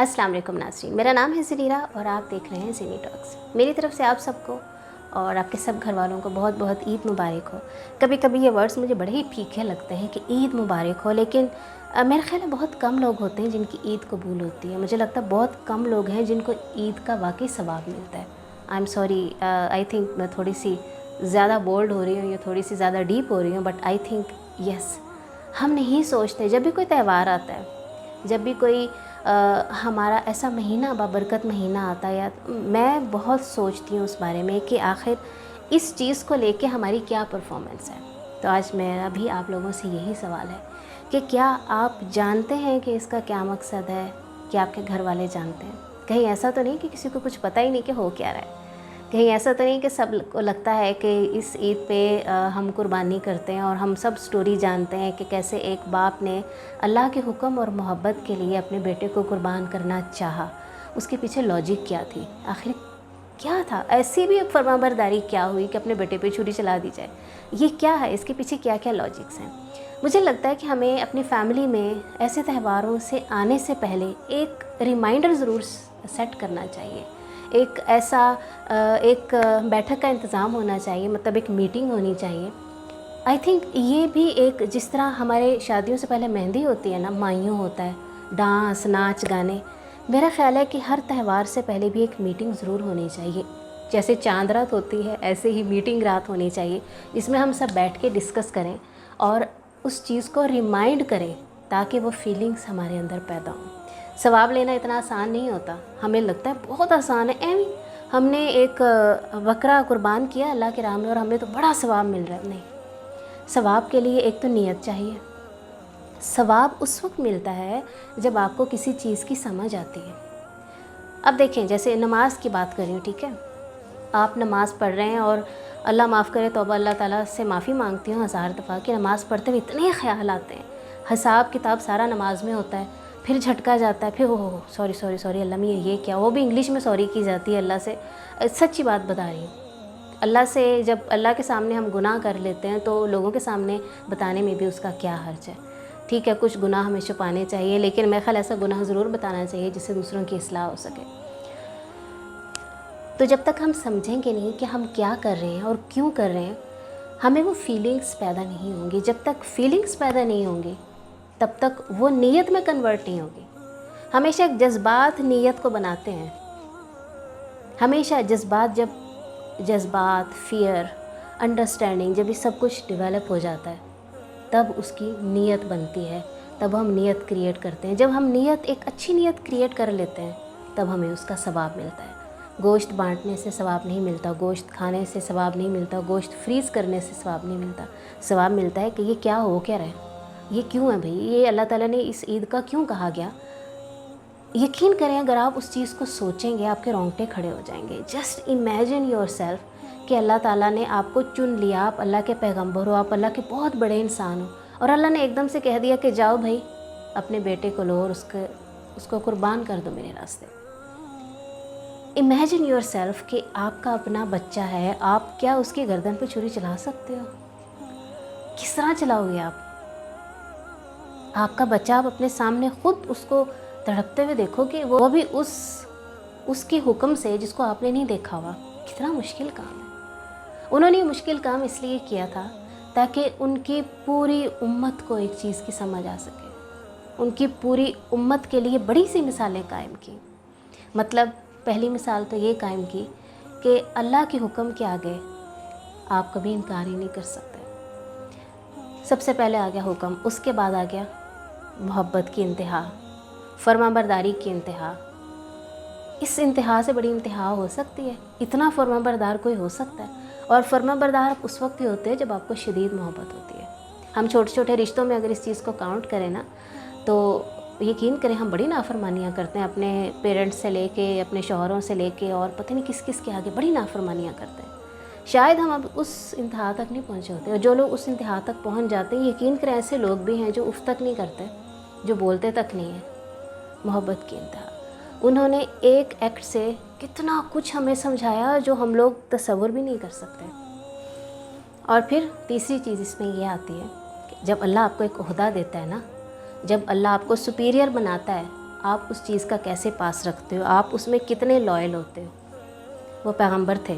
अस्सलाम वालेकुम नाज़रीन, मेरा नाम है ज़रीरा और आप देख रहे हैं ज़ीनी टॉक्स। मेरी तरफ से आप सबको और आपके सब घर वालों को बहुत बहुत ईद मुबारक हो। कभी कभी ये वर्ड्स मुझे बड़े ही फीके लगते हैं कि ईद मुबारक हो, लेकिन मेरे ख्याल में बहुत कम लोग होते हैं जिनकी ईद कबूल होती है। मुझे लगता है बहुत कम लोग हैं जिनको ईद का वाकई सवाब मिलता है। I am sorry, I think मैं थोड़ी सी ज़्यादा बोल्ड हो रही हूँ या थोड़ी सी ज़्यादा डीप हो रही हूँ, बट आई थिंक यस, हम नहीं सोचते जब भी कोई त्यौहार आता है, जब भी कोई हमारा ऐसा महीना बाबरकत महीना आता है, या मैं बहुत सोचती हूँ उस बारे में कि आखिर इस चीज़ को लेके हमारी क्या परफॉर्मेंस है। तो आज मेरा भी आप लोगों से यही सवाल है कि क्या आप जानते हैं कि इसका क्या मकसद है, कि आपके घर वाले जानते हैं? कहीं ऐसा तो नहीं कि किसी को कुछ पता ही नहीं कि हो क्या रहा है? कहीं ऐसा तो नहीं कि सब को लगता है कि इस ईद पे हम कुर्बानी करते हैं और हम सब स्टोरी जानते हैं कि कैसे एक बाप ने अल्लाह के हुक्म और मोहब्बत के लिए अपने बेटे को कुर्बान करना चाहा, उसके पीछे लॉजिक क्या थी, आखिर क्या था, ऐसी भी फरमाबरदारी क्या हुई कि अपने बेटे पे छुरी चला दी जाए? ये क्या है, इसके पीछे क्या क्या लॉजिक्स हैं? मुझे लगता है कि हमें अपनी फैमिली में ऐसे त्यौहारों से आने से पहले एक रिमाइंडर ज़रूर सेट करना चाहिए। एक ऐसा एक बैठक का इंतज़ाम होना चाहिए, मतलब एक मीटिंग होनी चाहिए। आई थिंक ये भी एक, जिस तरह हमारे शादियों से पहले मेहंदी होती है ना, माइयों होता है, डांस नाच गाने, मेरा ख़्याल है कि हर त्यौहार से पहले भी एक मीटिंग ज़रूर होनी चाहिए। जैसे चांद रात होती है, ऐसे ही मीटिंग रात होनी चाहिए, जिसमें हम सब बैठ के डिस्कस करें और उस चीज़ को रिमाइंड करें ताकि वो फीलिंग्स हमारे अंदर पैदा हों। सवाब लेना इतना आसान नहीं होता, हमें लगता है बहुत आसान है, एवं हमने एक बकरा कुर्बान किया अल्लाह के राह में और हमें तो बड़ा सवाब मिल रहा है। नहीं, सवाब के लिए एक तो नीयत चाहिए। सवाब उस वक्त मिलता है जब आपको किसी चीज़ की समझ आती है। अब देखें, जैसे नमाज की बात कर रही हूँ, ठीक है, आप नमाज़ पढ़ रहे हैं और अल्लाह माफ़ करे, तौबा अल्लाह ताला से माफ़ी मांगती हूँ 1000 दफ़ा कि नमाज़ पढ़ते हुए इतने ख्याल आते हैं, हिसाब किताब सारा नमाज में होता है, फिर झटका जाता है, फिर ओह सॉरी सॉरी सॉरी अल्लाह में ये क्या, वो भी इंग्लिश में सॉरी की जाती है अल्लाह से। सच्ची बात बता रही हूँ, अल्लाह से जब अल्लाह के सामने हम गुनाह कर लेते हैं तो लोगों के सामने बताने में भी उसका क्या हर्ज है। ठीक है, कुछ गुनाह हमें छुपाने चाहिए, लेकिन मेरा ख्याल ऐसा गुनाह ज़रूर बताना चाहिए जिससे दूसरों की इस्लाह हो सके। तो जब तक हम समझेंगे नहीं कि हम क्या कर रहे हैं और क्यों कर रहे हैं, हमें वो फीलिंग्स पैदा नहीं होंगी। जब तक फीलिंग्स पैदा नहीं होंगी तब तक वो नीयत में कन्वर्ट नहीं होगी। हमेशा एक जज्बात नीयत को बनाते हैं, हमेशा जज्बात फियर अंडरस्टैंडिंग, जब ये सब कुछ डेवलप हो जाता है तब उसकी नीयत बनती है, तब हम नीयत क्रिएट करते हैं। जब हम नीयत, एक अच्छी नीयत क्रिएट कर लेते हैं, तब हमें उसका सवाब मिलता है। गोश्त बांटने से सवाब नहीं मिलता, गोश्त खाने से सवाब नहीं मिलता, गोश्त फ्रीज़ करने से सवाब नहीं मिलता। सवाब मिलता है कि ये क्या हो क्या रहा है, ये क्यों है भाई, ये अल्लाह ताला ने इस ईद का क्यों कहा गया। यकीन करें, अगर आप उस चीज़ को सोचेंगे आपके रोंगटे खड़े हो जाएंगे। जस्ट इमेजिन योरसेल्फ कि अल्लाह ताला ने आपको चुन लिया, आप अल्लाह के पैगंबर हो, आप अल्लाह के बहुत बड़े इंसान हो, और अल्लाह ने एकदम से कह दिया कि जाओ भाई अपने बेटे को लो और उसको कुर्बान कर दो मेरे रास्ते। इमेजिन योरसेल्फ कि आपका अपना बच्चा है, आप क्या उसकी गर्दन पे छुरी चला सकते हो? किस तरह चलाओगे आप? आपका बच्चा, आप अपने सामने खुद उसको तड़पते हुए देखोगे, वो भी उसके हुक्म से जिसको आपने नहीं देखा हुआ। कितना मुश्किल काम है। उन्होंने ये मुश्किल काम इसलिए किया था ताकि उनकी पूरी उम्मत को एक चीज़ की समझ आ सके। उनकी पूरी उम्मत के लिए बड़ी सी मिसालें कायम की। मतलब पहली मिसाल तो ये कायम की कि अल्लाह के हुक्म के आगे आप कभी इनकार ही नहीं कर सकते। सबसे पहले आ गया हुक्म, उसके बाद आ गया मोहब्बत की इंतहा, फरमाबरदारी की इंतहा। इस इंतहा से बड़ी इंतहा हो सकती है? इतना फरमाबरदार कोई हो सकता है? और फरमाबरदार उस वक्त ही होते हैं जब आपको शदीद मोहब्बत होती है। हम छोटे छोटे रिश्तों में अगर इस चीज़ को काउंट करें ना, तो यकीन करें हम बड़ी नाफरमानियाँ करते हैं, अपने पेरेंट्स से लेके, अपने शौहरों से लेके, और पता नहीं किस किस के आगे बड़ी नाफरमानियाँ करते हैं। शायद हम अब उस इंतहा तक नहीं पहुँचे होते, और जो लोग उस इंतहा तक पहुँच जाते हैं, यकीन करें ऐसे लोग भी हैं जो उफ तक नहीं करते, जो बोलते तक नहीं है। मोहब्बत की इंतहा। उन्होंने एक एक्ट से कितना कुछ हमें समझाया जो हम लोग तसव्वुर भी नहीं कर सकते। और फिर तीसरी चीज़ इसमें यह आती है कि जब अल्लाह आपको एक ओहदा देता है ना, जब अल्लाह आपको सुपीरियर बनाता है, आप उस चीज़ का कैसे पास रखते हो, आप उसमें कितने लॉयल होते हो। वो पैगंबर थे,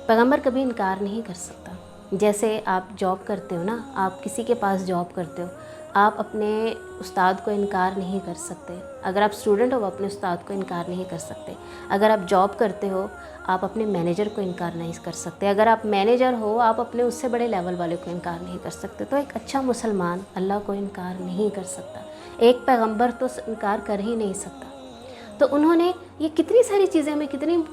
पैगंबर कभी इनकार नहीं कर सकता। जैसे आप जॉब करते हो ना, आप किसी के पास जॉब करते हो, आप अपने उस्ताद को इनकार नहीं कर सकते। अगर आप स्टूडेंट हो, अपने उस्ताद को इनकार नहीं कर सकते। अगर आप जॉब करते हो, आप अपने मैनेजर को इनकार नहीं कर सकते। अगर आप मैनेजर हो, आप अपने उससे बड़े लेवल वाले को इनकार नहीं कर सकते। तो एक अच्छा मुसलमान अल्लाह को इनकार नहीं कर सकता, एक पैगंबर तो इनकार कर ही नहीं सकता। तो उन्होंने ये कितनी सारी चीज़ें हमें कितनी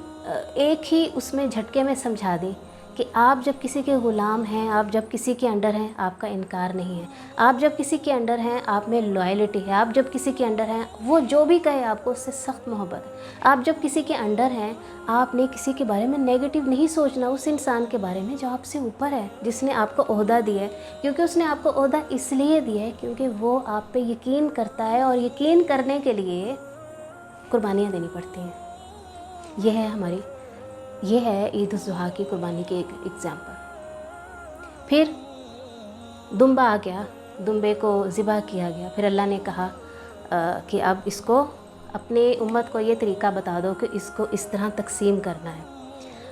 एक ही उसमें झटके में समझा दी कि आप जब किसी के ग़ुलाम हैं, आप जब किसी के अंडर हैं, आपका इनकार नहीं है। आप जब किसी के अंडर हैं, आप में लॉयल्टी है। आप जब किसी के अंडर हैं, वो जो भी कहे आपको उससे सख्त मोहब्बत है। आप जब किसी के अंडर हैं, आपने किसी के बारे में नेगेटिव नहीं सोचना, उस इंसान के बारे में जो आपसे ऊपर है, जिसने आपको ओहदा दिया है। क्योंकि उसने आपको ओहदा इसलिए दिया है क्योंकि वो आप पे यकीन करता है, और यकीन करने के लिए कुर्बानियाँ देनी पड़ती हैं। ये है ईद उल ज़ुहा की कुर्बानी की एक एग्ज़ाम्पल। फिर दुम्बा आ गया, दुम्बे को ज़िबा किया गया। फिर अल्लाह ने कहा कि अब इसको अपने उम्मत को ये तरीका बता दो कि इसको इस तरह तकसीम करना है।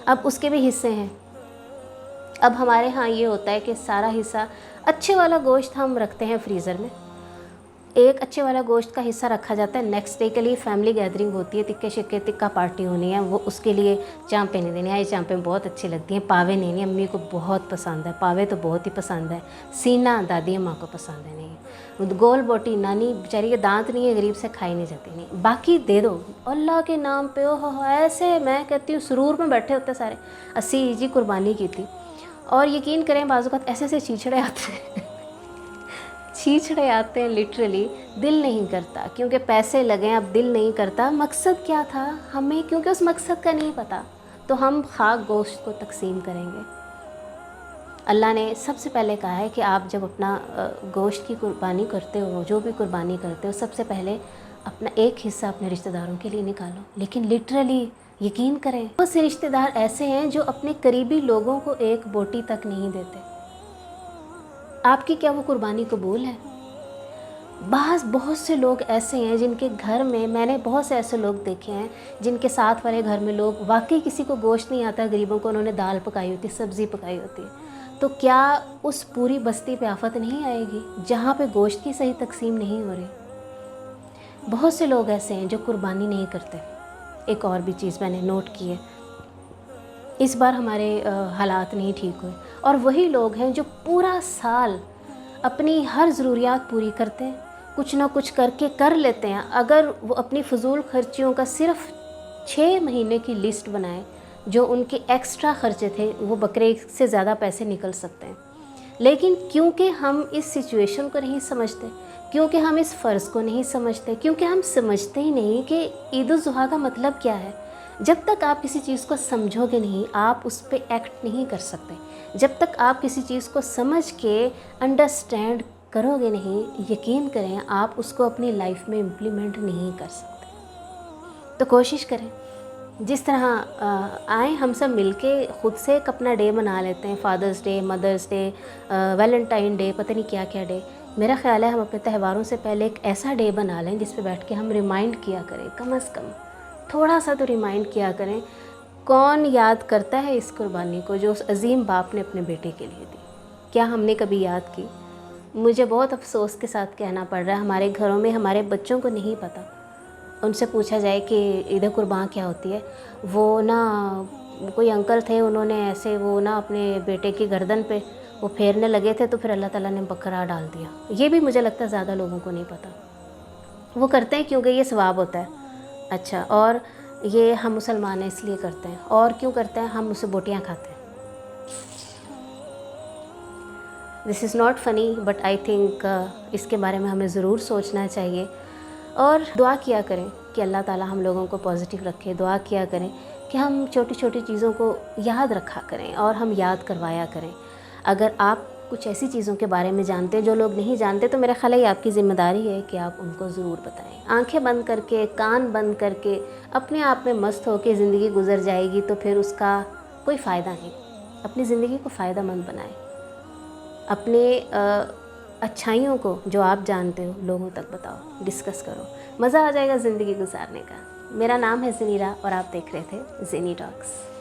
अब उसके भी हिस्से हैं। अब हमारे यहाँ ये होता है कि सारा हिस्सा अच्छे वाला गोश्त हम रखते हैं फ्रीज़र में, एक अच्छे वाला गोश्त का हिस्सा रखा जाता है। नेक्स्ट डे के लिए फैमिली गैदरिंग होती है, तिक्के शिक्के टिक्का पार्टी होनी है, वो उसके लिए चांपे नहीं देनी है। ये चांपे बहुत अच्छी लगती हैं, पावे नहीं, अम्मी को बहुत पसंद है, पावे तो बहुत ही पसंद है। सीना दादी अम्मा को पसंद है नहीं। गोल बोटी नानी बेचारी के दांत नहीं है, गरीब से खाई नहीं जाती नहीं। बाकी दे दो अल्लाह के नाम पे। ओह ऐसे मैं कहती हूँ सुरूर में बैठे होते सारे। 80 जी कुर्बानी की थी, और यकीन करें बाज़ ऐसे ऐसे छीछड़े आते हैं छीछड़े आते हैं लिटरली। दिल नहीं करता, क्योंकि पैसे लगे, अब दिल नहीं करता। मकसद क्या था हमें, क्योंकि उस मकसद का नहीं पता, तो हम खाक गोश्त को तकसीम करेंगे। अल्लाह ने सबसे पहले कहा है कि आप जब अपना गोश्त की कुर्बानी करते हो, जो भी कुर्बानी करते हो, सबसे पहले अपना एक हिस्सा अपने रिश्तेदारों के लिए निकालो। लेकिन लिटरली यकीन करें, बहुत से रिश्तेदार ऐसे हैं जो अपने करीबी लोगों को एक बोटी तक नहीं देते। आपकी क्या वो कुर्बानी कबूल है? बहुत से लोग ऐसे हैं जिनके घर में, मैंने बहुत से ऐसे लोग देखे हैं जिनके साथ वाले घर में लोग वाकई किसी को गोश्त नहीं आता, गरीबों को उन्होंने दाल पकाई होती, सब्ज़ी पकाई होती, तो क्या उस पूरी बस्ती पे आफत नहीं आएगी जहाँ पे गोश्त की सही तकसीम नहीं हो रही? बहुत से लोग ऐसे हैं जो कुर्बानी नहीं करते। एक और भी चीज़ मैंने नोट की है, इस बार हमारे हालात नहीं ठीक हुए, और वही लोग हैं जो पूरा साल अपनी हर ज़रूरियात पूरी करते हैं, कुछ ना कुछ करके कर लेते हैं। अगर वो अपनी फ़जूल खर्चियों का सिर्फ 6 महीने की लिस्ट बनाएं, जो उनके एक्स्ट्रा खर्चे थे, वो बकरे से ज़्यादा पैसे निकल सकते हैं। लेकिन क्योंकि हम इस सिचुएशन को नहीं समझते, क्योंकि हम इस फ़र्ज़ को नहीं समझते, क्योंकि हम समझते ही नहीं कि ईद उल ज़ुहा का मतलब क्या है। जब तक आप किसी चीज़ को समझोगे नहीं, आप उस पर एक्ट नहीं कर सकते। जब तक आप किसी चीज़ को समझ के अंडरस्टैंड करोगे नहीं, यकीन करें आप उसको अपनी लाइफ में इम्प्लीमेंट नहीं कर सकते। तो कोशिश करें, जिस तरह आए हम सब मिलके ख़ुद से एक अपना डे मना लेते हैं, Father's Day, Mother's Day, Valentine Day, पता नहीं क्या क्या डे। मेरा ख़्याल है हम अपने त्योहारों से पहले एक ऐसा डे बना लें जिस पे बैठ के हम रिमाइंड किया करें, कम से कम थोड़ा सा तो रिमाइंड किया करें। कौन याद करता है इस कुर्बानी को जो उस अजीम बाप ने अपने बेटे के लिए दी? क्या हमने कभी याद की? मुझे बहुत अफसोस के साथ कहना पड़ रहा है, हमारे घरों में हमारे बच्चों को नहीं पता। उनसे पूछा जाए कि ईद कुर्बान क्या होती है, वो ना कोई अंकल थे, उन्होंने ऐसे वो ना अपने बेटे की गर्दन पे वो फेरने लगे थे, तो फिर अल्लाह ताला ने बकरा डाल दिया। ये भी मुझे लगता है ज़्यादा लोगों को नहीं पता। वो करते हैं क्योंकि ये सवाब होता है। अच्छा, और ये हम मुसलमान हैं इसलिए करते हैं। और क्यों करते हैं? हम उससे बोटियाँ खाते हैं। This is not funny, but I think इसके बारे में हमें ज़रूर सोचना चाहिए। और दुआ किया करें कि अल्लाह ताला हम लोगों को पॉजिटिव रखे। दुआ किया करें कि हम छोटी छोटी चीज़ों को याद रखा करें और हम याद करवाया करें। अगर आप कुछ ऐसी चीज़ों के बारे में जानते हैं जो लोग नहीं जानते, तो मेरा ख़्याल है आपकी ज़िम्मेदारी है कि आप उनको ज़रूर बताएं। आंखें बंद करके, कान बंद करके अपने आप में मस्त होकर ज़िंदगी गुजर जाएगी तो फिर उसका कोई फ़ायदा नहीं। अपनी ज़िंदगी को फ़ायदा मंद बनाएं। अपने अच्छाइयों को जो आप जानते हो लोगों तक बताओ, डिस्कस करो, मज़ा आ जाएगा ज़िंदगी गुजारने का। मेरा नाम है ज़नीरा और आप देख रहे थे ज़ेनी टॉक्स।